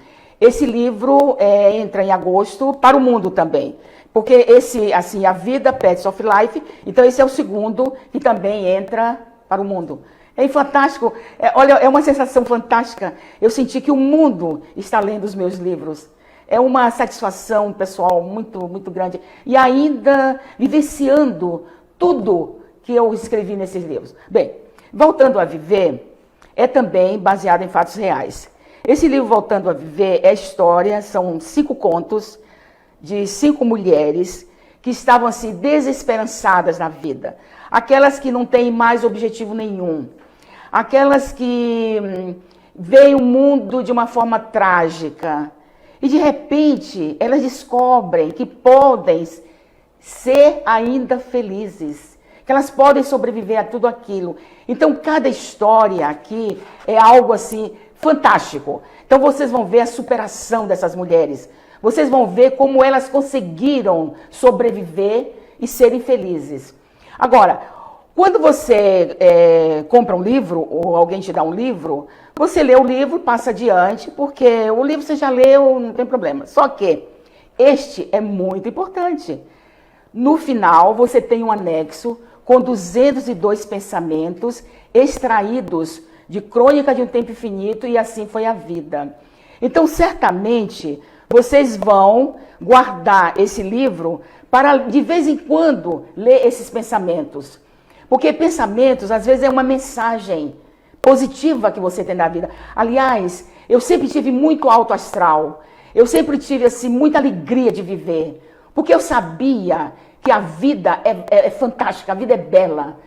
Esse livro entra em agosto para o mundo também. Porque esse, assim, a vida, Pets of Life, então esse é o segundo que também entra para o mundo. É fantástico, olha, é uma sensação fantástica. Eu senti que o mundo está lendo os meus livros. É uma satisfação pessoal muito, muito grande. E ainda vivenciando tudo que eu escrevi nesses livros. Bem, Voltando a Viver é também baseado em fatos reais. Esse livro, Voltando a Viver, é história, são 5 contos de 5 mulheres que estavam assim desesperançadas na vida. Aquelas que não têm mais objetivo nenhum. Aquelas que veem o mundo de uma forma trágica. E de repente elas descobrem que podem ser ainda felizes. Que elas podem sobreviver a tudo aquilo. Então cada história aqui é algo assim fantástico. Então vocês vão ver a superação dessas mulheres. Vocês vão ver como elas conseguiram sobreviver e serem felizes. Agora, quando você compra um livro, ou alguém te dá um livro, você lê o livro, passa adiante, porque o livro você já leu, não tem problema. Só que este é muito importante. No final, você tem um anexo com 202 pensamentos extraídos de Crônica de um Tempo Infinito e Assim Foi a Vida. Então, certamente, vocês vão guardar esse livro para, de vez em quando, ler esses pensamentos. Porque pensamentos, às vezes, é uma mensagem positiva que você tem na vida. Aliás, eu sempre tive muito alto astral. Eu sempre tive, assim, muita alegria de viver. Porque eu sabia que a vida é fantástica, a vida é bela.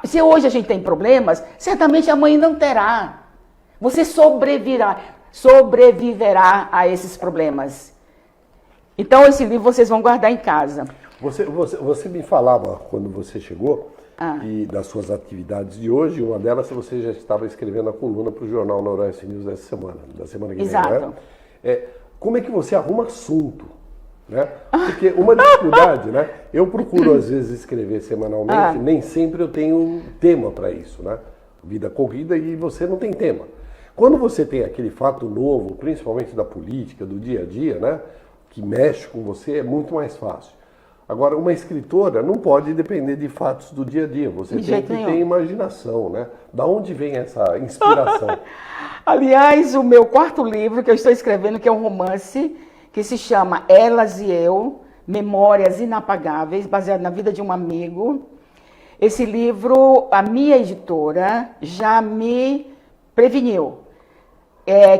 Se hoje a gente tem problemas, certamente amanhã não terá. Você sobreviverá a esses problemas. Então, esse livro vocês vão guardar em casa. Você me falava, quando você chegou, e das suas atividades de hoje, uma delas você já estava escrevendo a coluna para o Jornal Noroeste News da semana que vem, Exato. né? Como é que você arruma assunto? Né? Porque uma dificuldade, né? Eu procuro às vezes escrever semanalmente, nem sempre eu tenho tema para isso, né? Vida corrida e você não tem tema. Quando você tem aquele fato novo, principalmente da política, do dia a dia, né? Que mexe com você, é muito mais fácil. Agora, uma escritora não pode depender de fatos do dia a dia. Você tem que ter imaginação, né? Da onde vem essa inspiração? Aliás, o meu 4º livro que eu estou escrevendo, que é um romance, que se chama Elas e Eu, Memórias Inapagáveis, baseado na vida de um amigo. Esse livro, a minha editora já me preveniu.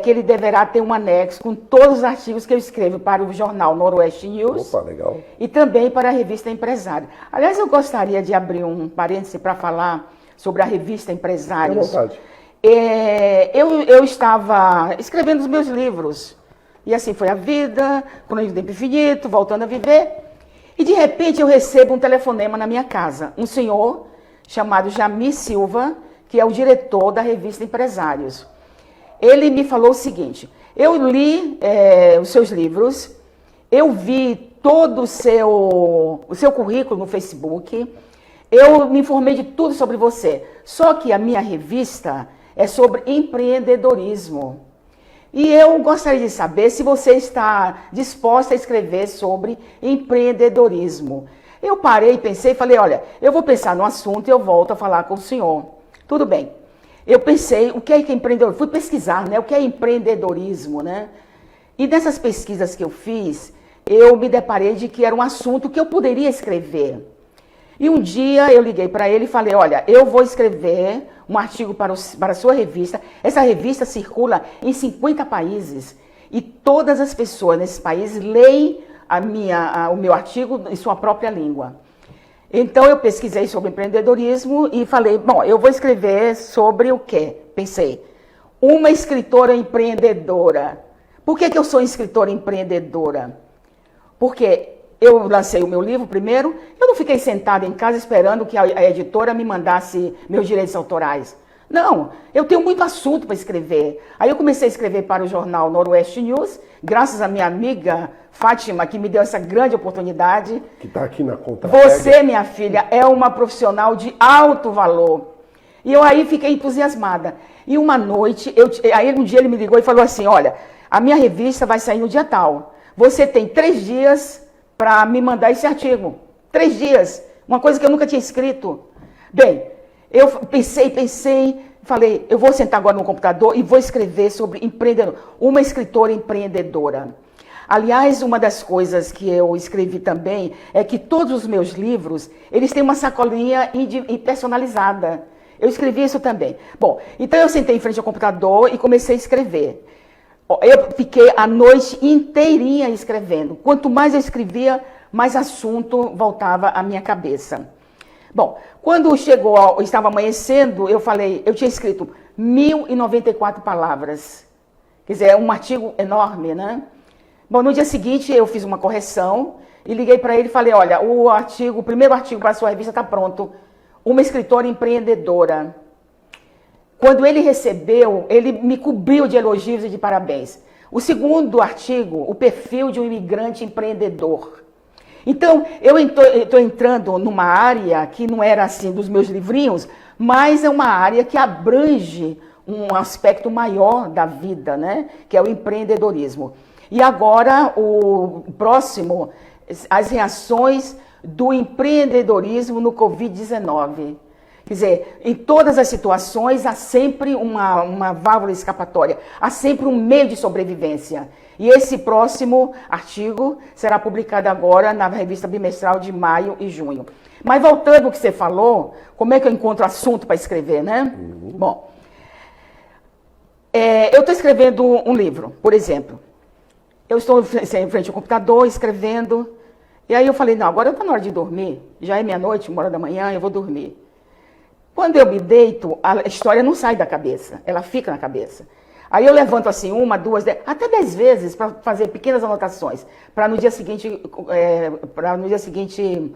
Que ele deverá ter um anexo com todos os artigos que eu escrevo para o jornal Noroeste News. Opa, legal. E também para a revista Empresário. Aliás, eu gostaria de abrir um parêntese para falar sobre a revista Empresários. À vontade. Eu estava escrevendo os meus livros. E Assim Foi a Vida, Crônica do Tempo Infinito, Voltando a Viver. E de repente eu recebo um telefonema na minha casa. Um senhor chamado Jamir Silva, que é o diretor da revista Empresários. Ele me falou o seguinte: eu li os seus livros, eu vi todo o seu currículo no Facebook, eu me informei de tudo sobre você. Só que a minha revista é sobre empreendedorismo. E eu gostaria de saber se você está disposta a escrever sobre empreendedorismo. Eu parei, pensei e falei, olha, eu vou pensar no assunto e eu volto a falar com o senhor. Tudo bem. Eu pensei, o que é empreendedorismo? Fui pesquisar, né? O que é empreendedorismo, né? E nessas pesquisas que eu fiz, eu me deparei de que era um assunto que eu poderia escrever. E um dia eu liguei para ele e falei, olha, eu vou escrever um artigo para a sua revista. Essa revista circula em 50 países e todas as pessoas nesses países leem o meu artigo em sua própria língua. Então eu pesquisei sobre empreendedorismo e falei, bom, eu vou escrever sobre o quê? Pensei, uma escritora empreendedora. Por que eu sou escritora empreendedora? Porque eu lancei o meu livro primeiro, eu não fiquei sentada em casa esperando que a editora me mandasse meus direitos autorais. Não, eu tenho muito assunto para escrever. Aí eu comecei a escrever para o jornal Noroeste News, graças à minha amiga Fátima, que me deu essa grande oportunidade. Que está aqui na conta. Você, minha filha, é uma profissional de alto valor. E eu aí fiquei entusiasmada. E uma noite, aí um dia ele me ligou e falou assim, olha, a minha revista vai sair no dia tal. Você tem 3 dias para me mandar esse artigo. 3 dias, uma coisa que eu nunca tinha escrito. Bem, eu pensei, falei, eu vou sentar agora no computador e vou escrever sobre uma escritora empreendedora. Aliás, uma das coisas que eu escrevi também é que todos os meus livros, eles têm uma sacolinha personalizada. Eu escrevi isso também. Bom, então eu sentei em frente ao computador e comecei a escrever. Eu fiquei a noite inteirinha escrevendo. Quanto mais eu escrevia, mais assunto voltava à minha cabeça. Bom, quando estava amanhecendo, eu tinha escrito 1.094 palavras. Quer dizer, é um artigo enorme, né? Bom, no dia seguinte eu fiz uma correção e liguei para ele e falei, olha, o primeiro artigo para a sua revista está pronto. Uma escritora empreendedora. Quando ele recebeu, ele me cobriu de elogios e de parabéns. O segundo artigo, o perfil de um imigrante empreendedor. Então, eu estou entrando numa área que não era assim dos meus livrinhos, mas é uma área que abrange um aspecto maior da vida, né? Que é o empreendedorismo. E agora, o próximo, as reações do empreendedorismo no Covid-19. Quer dizer, em todas as situações há sempre uma válvula escapatória, há sempre um meio de sobrevivência. E esse próximo artigo será publicado agora na revista bimestral de maio e junho. Mas voltando ao que você falou, como é que eu encontro assunto para escrever, né? Bom, eu estou escrevendo um livro, por exemplo. Eu estou em frente ao computador, escrevendo, e aí eu falei, não, agora está na hora de dormir, já é meia-noite, 1h da manhã, eu vou dormir. Quando eu me deito, a história não sai da cabeça, ela fica na cabeça. Aí eu levanto assim 1, 2, 10, até 10 vezes para fazer pequenas anotações, para no dia seguinte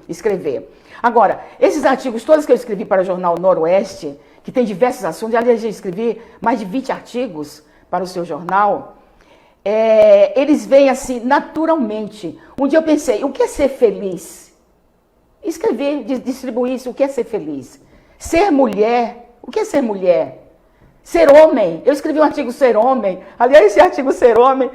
escrever. Agora, esses artigos todos que eu escrevi para o Jornal Noroeste, que tem diversos assuntos, aliás, eu escrevi mais de 20 artigos para o seu jornal, eles vêm assim naturalmente. Um dia eu pensei, o que é ser feliz? Escrever, distribuir isso, o que é ser feliz? Ser mulher, o que é ser mulher? Ser homem, eu escrevi um artigo Ser Homem. Aliás, esse artigo Ser Homem,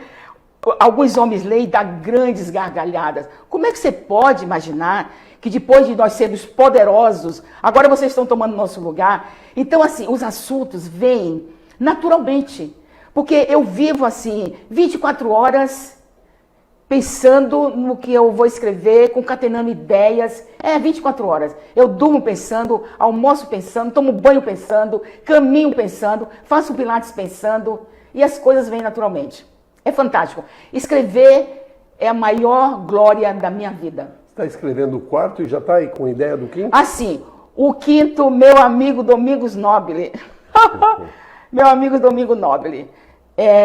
alguns homens leem e dão grandes gargalhadas. Como é que você pode imaginar que depois de nós sermos poderosos, agora vocês estão tomando nosso lugar? Então, assim, os assuntos vêm naturalmente. Porque eu vivo assim, 24 horas pensando no que eu vou escrever, concatenando ideias. 24 horas. Eu durmo pensando, almoço pensando, tomo banho pensando, caminho pensando, faço pilates pensando e as coisas vêm naturalmente. É fantástico. Escrever é a maior glória da minha vida. Você está escrevendo o quarto e já está aí com a ideia do quinto? Assim, o quinto, meu amigo Domingos Nobile. Meu amigo Domingos Nobile.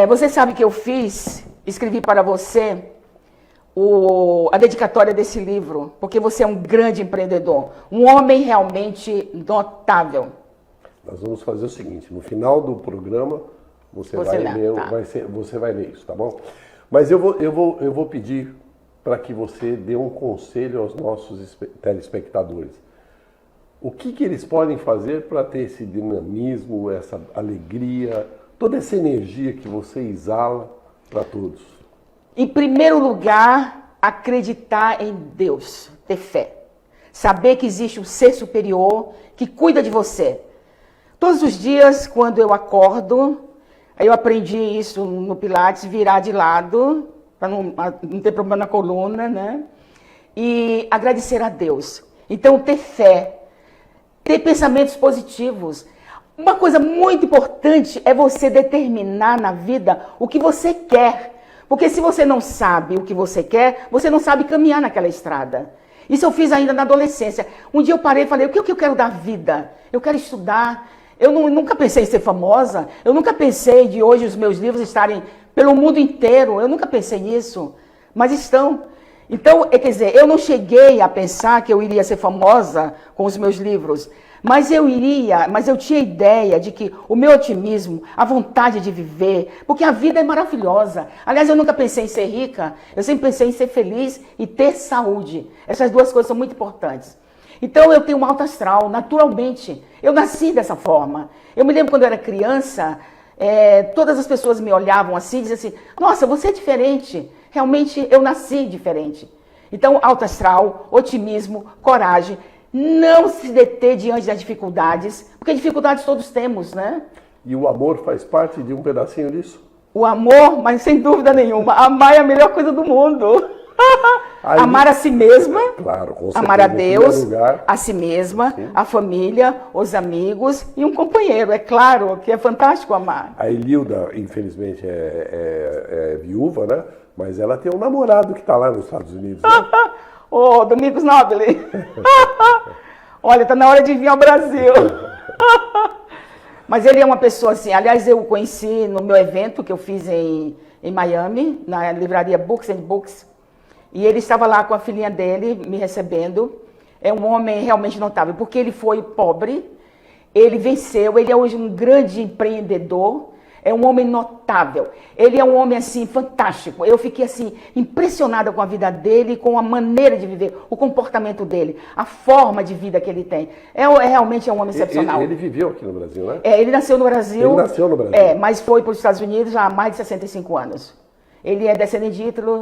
Você sabe que eu escrevi para você a dedicatória desse livro, porque você é um grande empreendedor, um homem realmente notável. Nós vamos fazer o seguinte, no final do programa, você vai ler isso, tá bom? Mas eu vou pedir para que você dê um conselho aos nossos telespectadores. O que eles podem fazer para ter esse dinamismo, essa alegria, toda essa energia que você exala para todos? Em primeiro lugar, acreditar em Deus, ter fé. Saber que existe um ser superior que cuida de você. Todos os dias, quando eu acordo, eu aprendi isso no Pilates, virar de lado, para não ter problema na coluna, né? E agradecer a Deus. Então, ter fé, ter pensamentos positivos. Uma coisa muito importante é você determinar na vida o que você quer. Porque se você não sabe o que você quer, você não sabe caminhar naquela estrada. Isso eu fiz ainda na adolescência. Um dia eu parei e falei, o que eu quero da vida? Eu quero estudar. Eu nunca pensei em ser famosa. Eu nunca pensei de hoje os meus livros estarem pelo mundo inteiro. Eu nunca pensei nisso. Mas estão. Então, quer dizer, eu não cheguei a pensar que eu iria ser famosa com os meus livros. Mas eu tinha a ideia de que o meu otimismo, a vontade de viver, porque a vida é maravilhosa. Aliás, eu nunca pensei em ser rica, eu sempre pensei em ser feliz e ter saúde. Essas duas coisas são muito importantes. Então eu tenho um alto astral, naturalmente. Eu nasci dessa forma. Eu me lembro quando eu era criança, todas as pessoas me olhavam assim e diziam assim, nossa, você é diferente. Realmente eu nasci diferente. Então, alto astral, otimismo, coragem, não se deter diante das dificuldades, porque dificuldades todos temos, né? E o amor faz parte de um pedacinho disso? O amor, mas sem dúvida nenhuma, amar é a melhor coisa do mundo. Aí, amar a si mesma, claro, com certeza, amar a em primeiro Deus, lugar. a si mesma, Sim. a família, os amigos e um companheiro. É claro que é fantástico amar. A Elilda, infelizmente, é viúva, né? Mas ela tem um namorado que está lá nos Estados Unidos. Né? Ô, Domingos Nobile. Olha, tá na hora de vir ao Brasil. Mas ele é uma pessoa assim, aliás, eu o conheci no meu evento que eu fiz em Miami, na livraria Books and Books, e ele estava lá com a filhinha dele, me recebendo. É um homem realmente notável, porque ele foi pobre, ele venceu, ele é hoje um grande empreendedor, é um homem notável. Ele é um homem, assim, fantástico. Eu fiquei, assim, impressionada com a vida dele, com a maneira de viver, o comportamento dele, a forma de vida que ele tem. Realmente é um homem excepcional. Ele viveu aqui no Brasil, né? Ele nasceu no Brasil. Ele nasceu no Brasil. Mas foi para os Estados Unidos há mais de 65 anos. Ele é descendente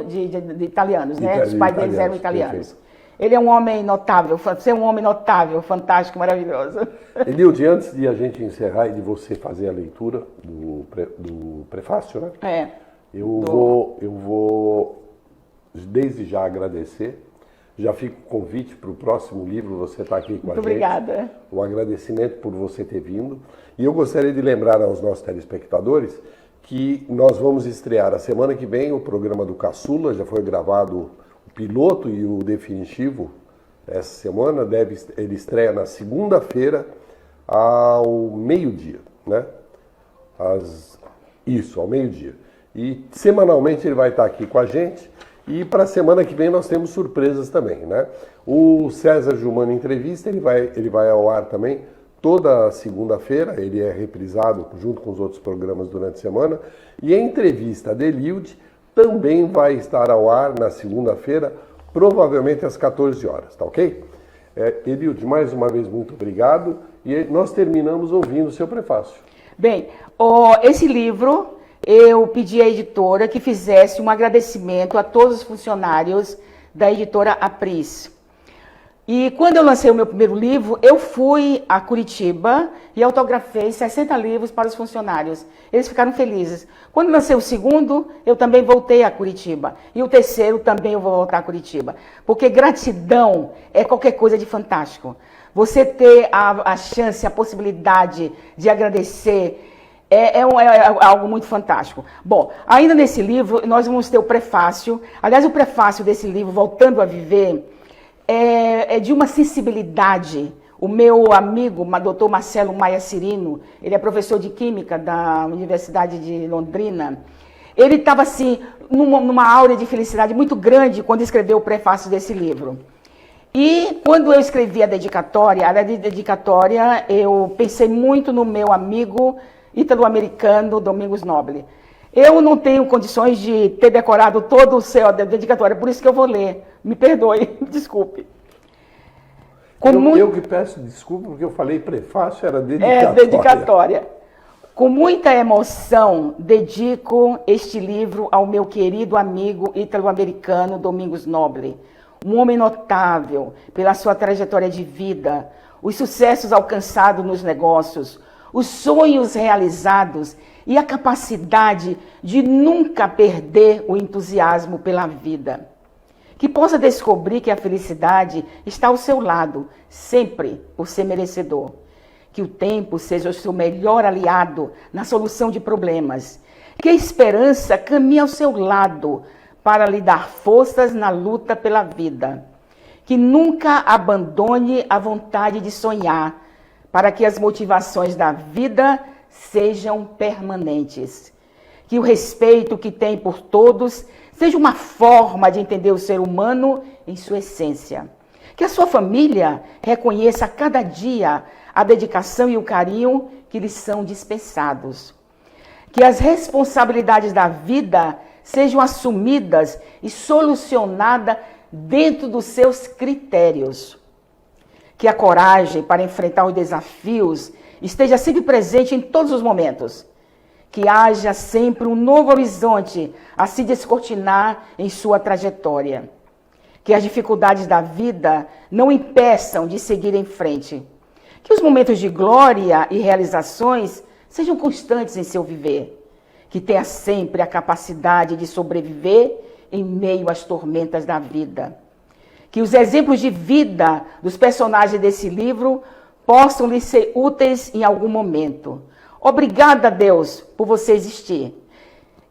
de italianos, né? Os pais deles eram italianos. Perfeito. Ele é um homem notável, ser um homem notável, fantástico, maravilhoso. Elilde, antes de a gente encerrar e de você fazer a leitura do prefácio, né? Eu vou desde já agradecer. Já fica o convite para o próximo livro, você está aqui com a gente. Muito obrigada. Um agradecimento por você ter vindo. E eu gostaria de lembrar aos nossos telespectadores que nós vamos estrear a semana que vem o programa do Caçula, já foi gravado o piloto e o definitivo essa semana, ele estreia na segunda-feira ao meio-dia, né? Ao meio-dia. E semanalmente ele vai estar aqui com a gente. E para a semana que vem nós temos surpresas também, né? O César Gilmano Entrevista, ele vai ao ar também toda segunda-feira, ele é reprisado junto com os outros programas durante a semana. E a entrevista de Elilde também vai estar ao ar na segunda-feira, provavelmente às 14 horas, tá ok? Elilde, mais uma vez, muito obrigado. E nós terminamos ouvindo o seu prefácio. Bem, esse livro, eu pedi à editora que fizesse um agradecimento a todos os funcionários da editora Apris. E quando eu lancei o meu primeiro livro, eu fui a Curitiba e autografei 60 livros para os funcionários. Eles ficaram felizes. Quando lancei o segundo, eu também voltei a Curitiba. E o terceiro também eu vou voltar a Curitiba. Porque gratidão é qualquer coisa de fantástico. Você ter a chance, a possibilidade de agradecer é algo muito fantástico. Bom, ainda nesse livro, nós vamos ter o prefácio. Aliás, o prefácio desse livro, Voltando a Viver, é de uma sensibilidade. O meu amigo, o doutor Marcelo Maia Cirino, ele é professor de Química da Universidade de Londrina, ele estava assim, numa áurea de felicidade muito grande quando escreveu o prefácio desse livro. E quando eu escrevi a dedicatória, eu pensei muito no meu amigo ítalo-americano Domingos Nobile. Eu não tenho condições de ter decorado todo o seu dedicatória, por isso que eu vou ler. Me perdoe, desculpe. Eu que peço desculpa, porque eu falei prefácio, era dedicatória. Dedicatória. Com muita emoção, dedico este livro ao meu querido amigo ítalo-americano Domingos Nobile, um homem notável pela sua trajetória de vida, os sucessos alcançados nos negócios, os sonhos realizados e a capacidade de nunca perder o entusiasmo pela vida. Que possa descobrir que a felicidade está ao seu lado, sempre por ser merecedor. Que o tempo seja o seu melhor aliado na solução de problemas. Que a esperança caminhe ao seu lado para lhe dar forças na luta pela vida. Que nunca abandone a vontade de sonhar, para que as motivações da vida sejam permanentes. Que o respeito que tem por todos seja uma forma de entender o ser humano em sua essência. Que a sua família reconheça a cada dia a dedicação e o carinho que lhes são dispensados. Que as responsabilidades da vida sejam assumidas e solucionadas dentro dos seus critérios. Que a coragem para enfrentar os desafios esteja sempre presente em todos os momentos. Que haja sempre um novo horizonte a se descortinar em sua trajetória. que as dificuldades da vida não impeçam de seguir em frente. Que os momentos de glória e realizações sejam constantes em seu viver. Que tenha sempre a capacidade de sobreviver em meio às tormentas da vida. Que os exemplos de vida dos personagens desse livro possam lhe ser úteis em algum momento. Obrigada, Deus, por você existir.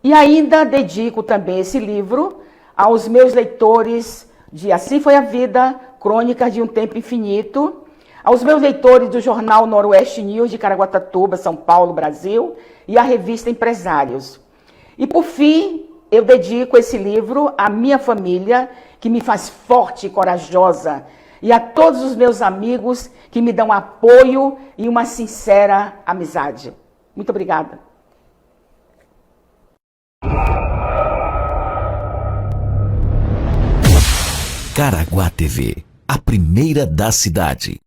E ainda dedico também esse livro aos meus leitores de Assim Foi a Vida, Crônicas de um Tempo Infinito, aos meus leitores do jornal Noroeste News de Caraguatatuba, São Paulo, Brasil, e a revista Empresários. E por fim, eu dedico esse livro à minha família, que me faz forte e corajosa, e a todos os meus amigos que me dão apoio e uma sincera amizade. Muito obrigada. Caraguá TV, a primeira da cidade.